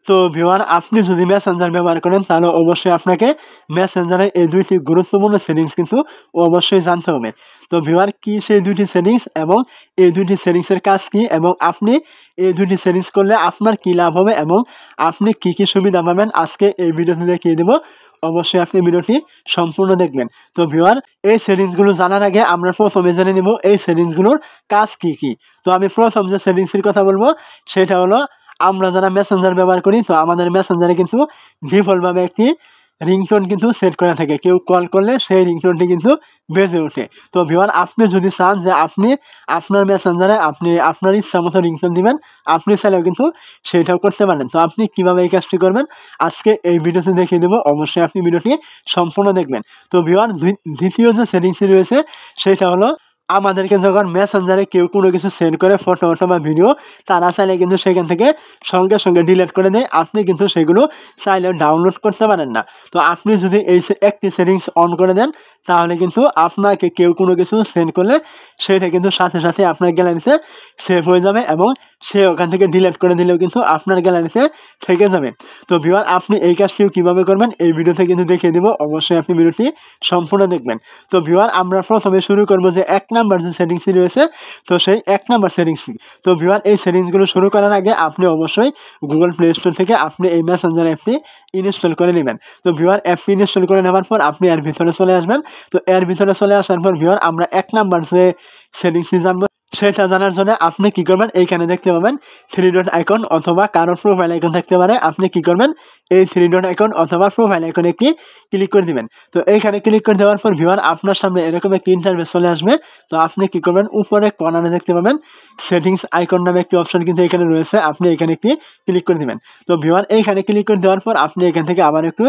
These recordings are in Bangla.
তো ভিউয়ার আপনি যদি মেসেঞ্জার ব্যবহার করেন তাহলে অবশ্যই আপনাকে মেসেঞ্জারের এই দুইটি গুরুত্বপূর্ণ সেটিংস কিন্তু অবশ্যই জানতে হবে। তো ভিউয়ার কি সেই দুইটি সেটিংস এবং এই দুইটি সেটিংসের কাজ কি এবং আপনি এই দুইটি সেটিংস করলে আপনার কি লাভ হবে এবং আপনি কি কি সুবিধা পাবেন আজকে এই ভিডিওতে দেখিয়ে দেব। অবশ্যই আপনি ভিডিওটি সম্পূর্ণ দেখবেন। তো ভিউয়ার এই সেটিংসগুলো জানার আগে আমরা প্রথমে জেনে নিব এই সেটিংসগুলোর কাজ কি কি। তো আমি প্রথম যে সেটিংসের কথা বলবো সেটা হলো আমরা যারা মেসেঞ্জার ব্যবহার করি তো আমাদের মেসেঞ্জারে কিন্তু ডিফল্টভাবে একটি রিংটোন কিন্তু সেট করা থাকে। কেউ কল করলে সেই রিংটোনটি কিন্তু বেজে ওঠে। তো ভিউয়ার আপনি যদি চান যে আপনি আপনার মেসেঞ্জারে আপনি আপনার ইচ্ছা মতো রিংটোন দিবেন, আপনি চাইলেও কিন্তু সেইটাও করতে পারেন। তো আপনি কিভাবে এই কাজটি করবেন আজকে এই ভিডিওতে দেখিয়ে দেবো। অবশ্যই আপনি ভিডিওটি সম্পূর্ণ দেখবেন। তো ভিউয়ার দ্বিতীয় যে সেটিংসটি রয়েছে সেটা হলো আমাদেরকে যখন মেসেঞ্জারে কেউ কোনো কিছু সেন্ড করে ফটো অথবা ভিডিও, তারা চাইলে কিন্তু সেখান থেকে সঙ্গে সঙ্গে ডিলিট করে দেয়। আপনি কিন্তু সেগুলো চাইলেও ডাউনলোড করতে পারেন না। তো আপনি যদি এই একটি সেটিংস অন করে দেন তাহলে কিন্তু আপনাকে কেউ কোনো কিছু সেন্ড করলে সেটা কিন্তু সাথে সাথে আপনার গ্যালারিতে সেভ হয়ে যাবে এবং সে ওখান থেকে ডিলিট করে দিলেও কিন্তু আপনার গ্যালারিতে থেকে যাবে। তো ভিউয়ার আপনি এই কাজটিও কীভাবে করবেন এই ভিডিওতে কিন্তু দেখিয়ে দেবো। অবশ্যই আপনি ভিডিওটি সম্পূর্ণ দেখবেন। তো ভিউয়ার আমরা প্রথমে শুরু করবো যে 1 নাম্বার যে সেটিংসটি রয়েছে, তো সেই 1 নাম্বার সেটিংসটি। তো ভিউয়ার এই সেটিংসগুলো শুরু করার আগে আপনি অবশ্যই গুগল প্লে স্টোর থেকে আপনি এই মেসেঞ্জার অ্যাপটি ইনস্টল করে নেবেন। তো ভিউয়ার অ্যাপটি ইনস্টল করে নেওয়ার পর আপনি এর ভিতরে চলে আসবেন। তো এর ভিতরে চলে আসার পর ভিউয়ার আমরা 1 নাম্বার যে সেটিংসটি জানবো সেটা জানার জন্য আপনি কি করবেন, এইখানে দেখতে পাবেন 3 ডট আইকন অথবা কারো প্রোফাইল আইকন থাকতে পারে। আপনি কি করবেন, এই 3 ডট আইকন অথবা প্রোফাইল আইকনে একটি ক্লিক করে দিবেন। তো এইখানে ক্লিক করে দেওয়ার পর ভিউয়ার আপনার সামনে এরকম একটি ইন্টারফেস চলে আসবে। তো আপনি কি করবেন, উপরে কর্নারে দেখতে পাবেন সেটিংস আইকন নামে একটি অপশন কিন্তু এখানে রয়েছে। আপনি এখানে একটি ক্লিক করে দিবেন। তো ভিউয়ার এইখানে ক্লিক করে দেওয়ার পর আপনি এখান থেকে আবার একটু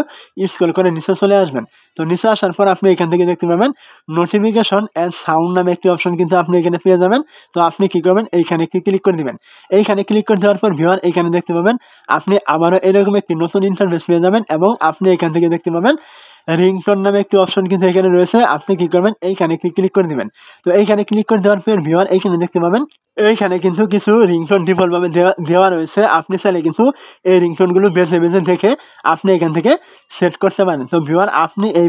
স্ক্রল করে নিচে চলে আসবেন। তো নিচে আসার পর আপনি এখান থেকে দেখতে পাবেন নোটিফিকেশন অ্যান্ড সাউন্ড নামে একটি অপশন কিন্তু আপনি এখানে পেয়ে যাবেন। তো আপনি কি করবেন, এইখানে একটি ক্লিক করে দিবেন। এইখানে ক্লিক করে দেওয়ার পর ভিউয়ার এইখানে দেখতে পাবেন আপনি আবারও এরকম একটি নতুন ইন্টারফেস পেয়ে যাবেন এবং আপনি এখান থেকে দেখতে পাবেন রিংটোন নামে একটি অপশন কিন্তু এখানে রয়েছে। আপনি কি করবেন, এইখানে একটি ক্লিক করে দিবেন। তো এইখানে ক্লিক করে দেওয়ার পর ভিউয়ার এইখানে দেখতে পাবেন এইখানে কিন্তু কিছু রিংটোন ডিফল্টভাবে দেওয়া রয়েছে। আপনি চাইলে কিন্তু এই রিংটোনগুলো বেছে বেছে দেখে আপনি এখান থেকে সেট করতে পারেন। তো ভিউয়ার আপনি এই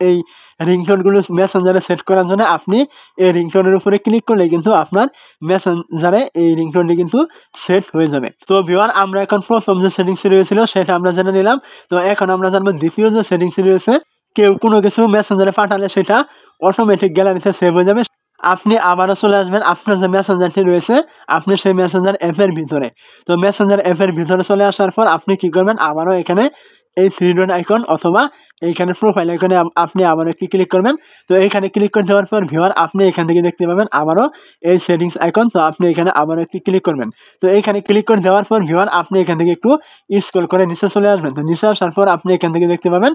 এই রিংটোনগুলো মেসেঞ্জারে সেট করার জন্য আপনি এই রিংটোনের উপরে ক্লিক করলে কিন্তু আপনার মেসেঞ্জারে এই রিংটোনটি কিন্তু সেট হয়ে যাবে। তো ভিউয়ার আমরা এখন প্রথম যে সেটিংসটি রয়েছিল সেটা আমরা জেনে নিলাম। তো এখন আমরা জানবো দ্বিতীয় যে সেটিংসটি রয়েছে, কেউ কোনো কিছু মেসেঞ্জারে পাঠালে সেটা অটোমেটিক গ্যালারিতে সেভ হয়ে যাবে। আপনি আবারও চলে আসবেন আপনার যে মেসেঞ্জারটি রয়েছে আপনি সেই মেসেঞ্জার অ্যাপের ভিতরে। তো মেসেঞ্জার অ্যাপের ভিতরে চলে আসার পর আপনি কি করবেন, আবারও এখানে এই 3 ডট আইকন অথবা এইখানে প্রোফাইল আইকনে আপনি আবারও একটি ক্লিক করবেন। তো এইখানে ক্লিক করে দেওয়ার পর ভিউয়ার আপনি এখান থেকে দেখতে পাবেন আবারও এই সেটিংস আইকন। তো আপনি এখানে আবারও একটি ক্লিক করবেন। তো এইখানে ক্লিক করে দেওয়ার পর ভিউয়ার আপনি এখান থেকে একটু স্ক্রল করে নিচে চলে আসবেন। তো নিচে আসার পর আপনি এখান থেকে দেখতে পাবেন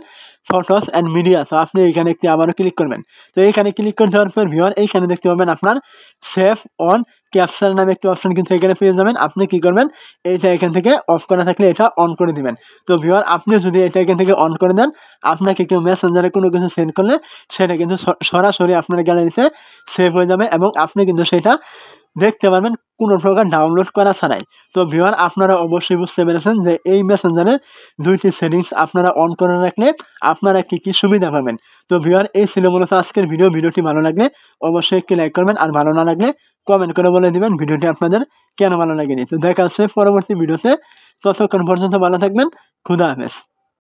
ফটোস অ্যান্ড মিডিয়া। তো আপনি এইখানে একটি আবারও ক্লিক করবেন। তো এইখানে ক্লিক করে দেওয়ার পর ভিউয়ার এইখানে দেখতে পাবেন আপনার সেভ অন ক্যাপচার নামে একটি অপশন কিন্তু এখানে পেয়ে যাবেন। আপনি কি করবেন, এইটা এখান থেকে অফ করা থাকলে এটা অন করে দিবেন। তো ভিউয়ার আপনি যদি এটা এখান থেকে অন করে দেন আপনাকে কেউ মেসেঞ্জারে কোনো কিছু সেন্ড করলে সেটা কিন্তু সরাসরি আপনার গ্যালারিতে সেভ হয়ে যাবে এবং আপনি কিন্তু সেটা দেখতে পারবেন কোনো প্রকার ডাউনলোড করা ছাড়াই। তো ভিউয়ার আপনারা অবশ্যই বুঝতে পেরেছেন যে এই মেসেঞ্জারের দুইটি সেটিংস আপনারা অন করে রাখলে আপনারা কি কি সুবিধা পাবেন। তো ভিউয়ার এই ছিল মূলত আজকের ভিডিওটি ভালো লাগলে অবশ্যই একটি লাইক করবেন আর ভালো না লাগলে কমেন্ট করে বলে দিবেন ভিডিওটি আপনাদের কেন ভালো লাগেনি। তো দেখা হচ্ছে পরবর্তী ভিডিওতে, ততক্ষণ পর্যন্ত ভালো থাকবেন। খুদা হাফেজ।